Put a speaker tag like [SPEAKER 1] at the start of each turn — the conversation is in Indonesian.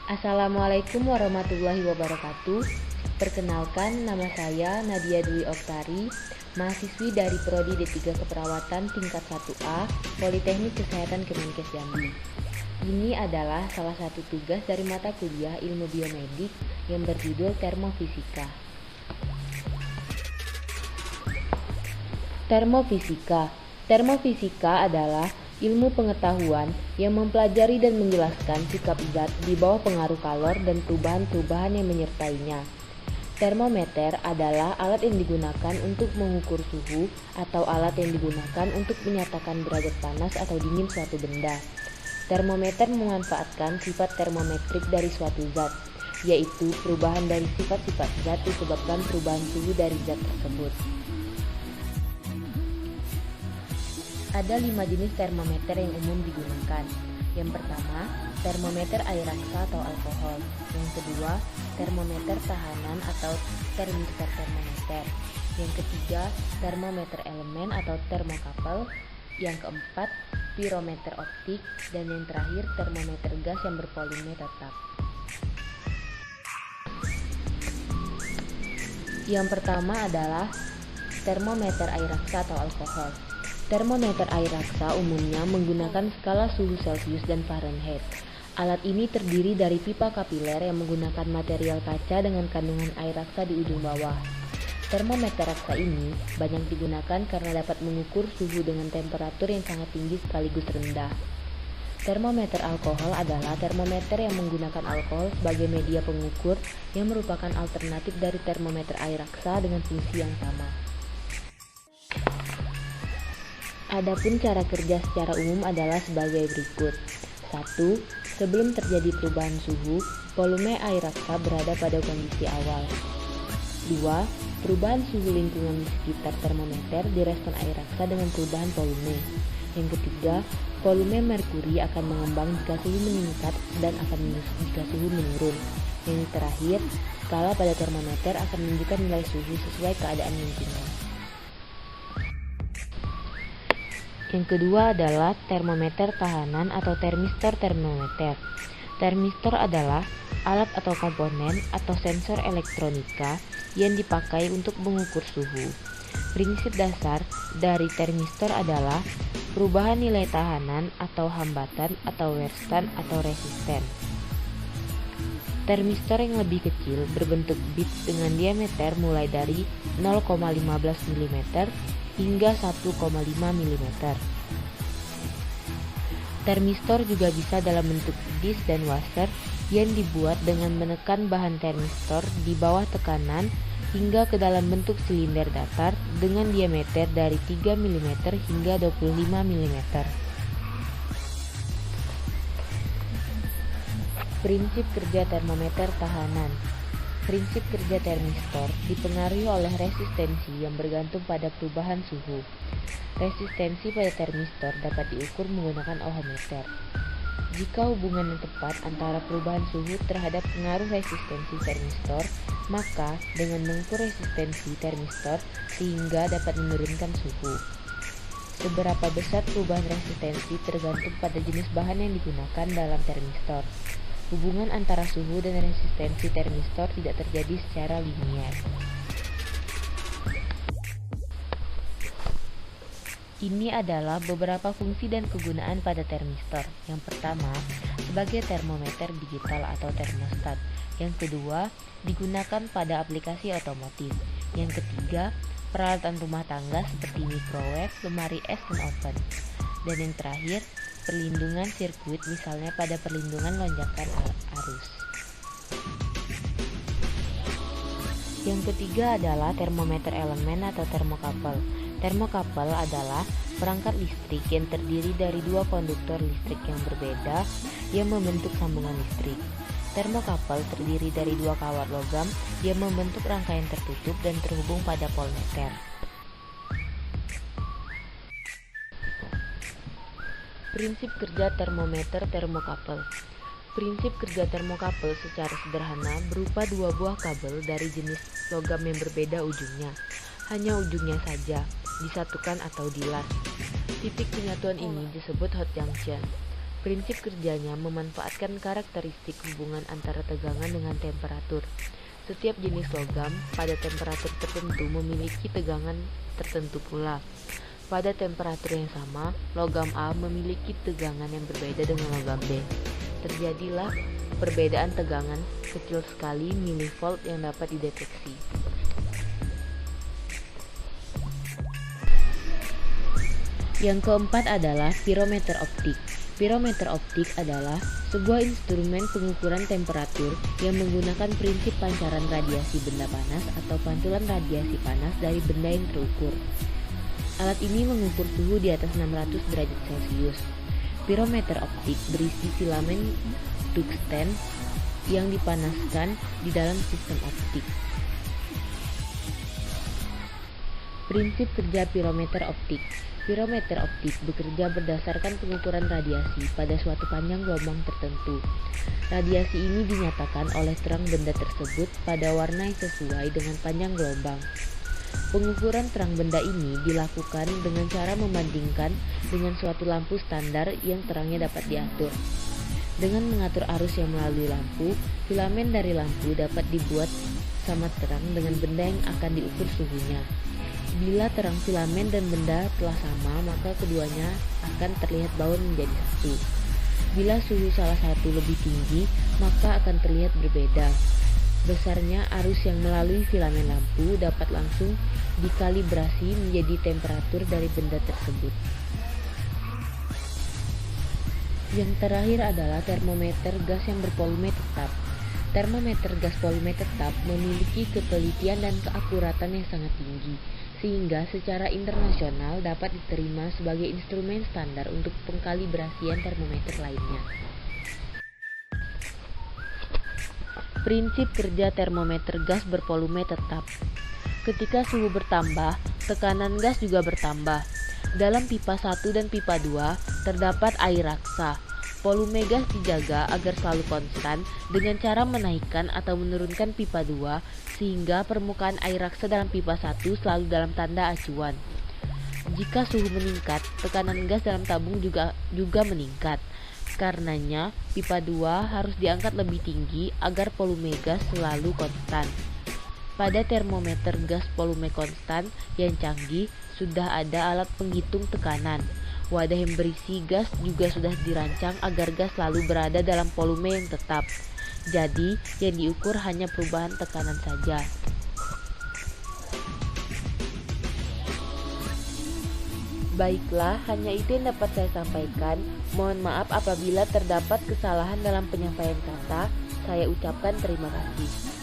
[SPEAKER 1] Assalamualaikum warahmatullahi wabarakatuh. Perkenalkan, nama saya Nadia Dwi Oktari, mahasiswi dari Prodi D3 Keperawatan tingkat 1A, Politeknik Kesehatan Kemenkes Jambi. Ini adalah salah satu tugas dari mata kuliah Ilmu Biomedik yang berjudul Termofisika. Termofisika adalah ilmu pengetahuan yang mempelajari dan menjelaskan sikap zat di bawah pengaruh kalor dan perubahan-perubahan yang menyertainya. Termometer adalah alat yang digunakan untuk mengukur suhu atau alat yang digunakan untuk menyatakan derajat panas atau dingin suatu benda. Termometer memanfaatkan sifat termometrik dari suatu zat, yaitu perubahan dari sifat-sifat zat disebabkan perubahan suhu dari zat tersebut. Ada 5 jenis termometer yang umum digunakan. Yang pertama, termometer air raksa atau alkohol. Yang kedua, termometer tahanan atau termistor termometer. Yang ketiga, termometer elemen atau termokapel. Yang keempat, pirometer optik. Dan yang terakhir, termometer gas yang bervolume tetap. Yang pertama adalah termometer air raksa atau alkohol. Termometer air raksa umumnya menggunakan skala suhu Celcius dan Fahrenheit. Alat ini terdiri dari pipa kapiler yang menggunakan material kaca dengan kandungan air raksa di ujung bawah. Termometer raksa ini banyak digunakan karena dapat mengukur suhu dengan temperatur yang sangat tinggi sekaligus rendah. Termometer alkohol adalah termometer yang menggunakan alkohol sebagai media pengukur yang merupakan alternatif dari termometer air raksa dengan fungsi yang sama. Adapun cara kerja secara umum adalah sebagai berikut. 1. Sebelum terjadi perubahan suhu, volume air raksa berada pada kondisi awal. 2. Perubahan suhu lingkungan di sekitar termometer direspon air raksa dengan perubahan volume. Yang ketiga, volume merkuri akan mengembang jika suhu meningkat dan akan menyusut jika suhu menurun. Yang terakhir, skala pada termometer akan menunjukkan nilai suhu sesuai keadaan lingkungan. Yang kedua adalah termometer tahanan atau termistor termometer. Termistor adalah alat atau komponen atau sensor elektronika yang dipakai untuk mengukur suhu. Prinsip dasar dari termistor adalah perubahan nilai tahanan atau hambatan atau weerstand atau resisten. Termistor yang lebih kecil berbentuk bit dengan diameter mulai dari 0,15 mm hingga 1,5 mm. Termistor juga bisa dalam bentuk disk dan washer yang dibuat dengan menekan bahan termistor di bawah tekanan hingga ke dalam bentuk silinder datar dengan diameter dari 3 mm hingga 25 mm. Prinsip kerja termometer tahanan. Prinsip kerja termistor dipengaruhi oleh resistensi yang bergantung pada perubahan suhu. Resistensi pada termistor dapat diukur menggunakan ohometer. Jika hubungan yang tepat antara perubahan suhu terhadap pengaruh resistensi termistor, maka dengan mengukur resistensi termistor sehingga dapat menurunkan suhu. Seberapa besar perubahan resistensi tergantung pada jenis bahan yang digunakan dalam termistor. Hubungan antara suhu dan resistensi termistor tidak terjadi secara linier. Ini adalah beberapa fungsi dan kegunaan pada termistor. Yang pertama, sebagai termometer digital atau termostat. Yang kedua, digunakan pada aplikasi otomotif. Yang ketiga, peralatan rumah tangga seperti microwave, lemari es, dan oven. Dan yang terakhir, perlindungan sirkuit misalnya pada perlindungan lonjakan arus. Yang ketiga adalah termometer elemen atau termokapel. Termokapel adalah perangkat listrik yang terdiri dari dua konduktor listrik yang berbeda yang membentuk sambungan listrik. Termokapel terdiri dari dua kawat logam yang membentuk rangkaian tertutup dan terhubung pada voltmeter. Prinsip kerja termometer termokapel. Prinsip kerja termokapel secara sederhana berupa dua buah kabel dari jenis logam yang berbeda ujungnya. Hanya ujungnya saja disatukan atau dilas. Titik penyatuan ini disebut hot junction. Prinsip kerjanya memanfaatkan karakteristik hubungan antara tegangan dengan temperatur. Setiap jenis logam pada temperatur tertentu memiliki tegangan tertentu pula. Pada temperatur yang sama, logam A memiliki tegangan yang berbeda dengan logam B. Terjadilah perbedaan tegangan kecil sekali milivolt yang dapat dideteksi. Yang keempat adalah pirometer optik. Pirometer optik adalah sebuah instrumen pengukuran temperatur yang menggunakan prinsip pancaran radiasi benda panas atau pantulan radiasi panas dari benda yang terukur. Alat ini mengukur suhu di atas 600 derajat Celcius. Pirometer optik berisi filamen tungsten yang dipanaskan di dalam sistem optik. Prinsip kerja pirometer optik. Pirometer optik bekerja berdasarkan pengukuran radiasi pada suatu panjang gelombang tertentu. Radiasi ini dinyatakan oleh terang benda tersebut pada warna yang sesuai dengan panjang gelombang. Pengukuran terang benda ini dilakukan dengan cara membandingkan dengan suatu lampu standar yang terangnya dapat diatur. Dengan mengatur arus yang melalui lampu, filamen dari lampu dapat dibuat sama terang dengan benda yang akan diukur suhunya. Bila terang filamen dan benda telah sama, maka keduanya akan terlihat baur menjadi satu. Bila suhu salah satu lebih tinggi, maka akan terlihat berbeda. Besarnya arus yang melalui filamen lampu dapat langsung dikalibrasi menjadi temperatur dari benda tersebut. Yang terakhir adalah termometer gas yang bervolume tetap. Termometer gas volume tetap memiliki ketelitian dan keakuratan yang sangat tinggi, sehingga secara internasional dapat diterima sebagai instrumen standar untuk pengkalibrasian termometer lainnya. Prinsip kerja termometer gas bervolume tetap. Ketika suhu bertambah, tekanan gas juga bertambah. Dalam pipa 1 dan pipa 2 terdapat air raksa. Volume gas dijaga agar selalu konstan dengan cara menaikkan atau menurunkan pipa 2 sehingga permukaan air raksa dalam pipa 1 selalu dalam tanda acuan. Jika suhu meningkat, tekanan gas dalam tabung juga meningkat. Karenanya, pipa 2 harus diangkat lebih tinggi agar volume gas selalu konstan. Pada termometer gas volume konstan yang canggih, sudah ada alat penghitung tekanan. Wadah yang berisi gas juga sudah dirancang agar gas selalu berada dalam volume yang tetap. Jadi, yang diukur hanya perubahan tekanan saja. Baiklah, hanya itu yang dapat saya sampaikan. Mohon maaf apabila terdapat kesalahan dalam penyampaian kata. Saya ucapkan terima kasih.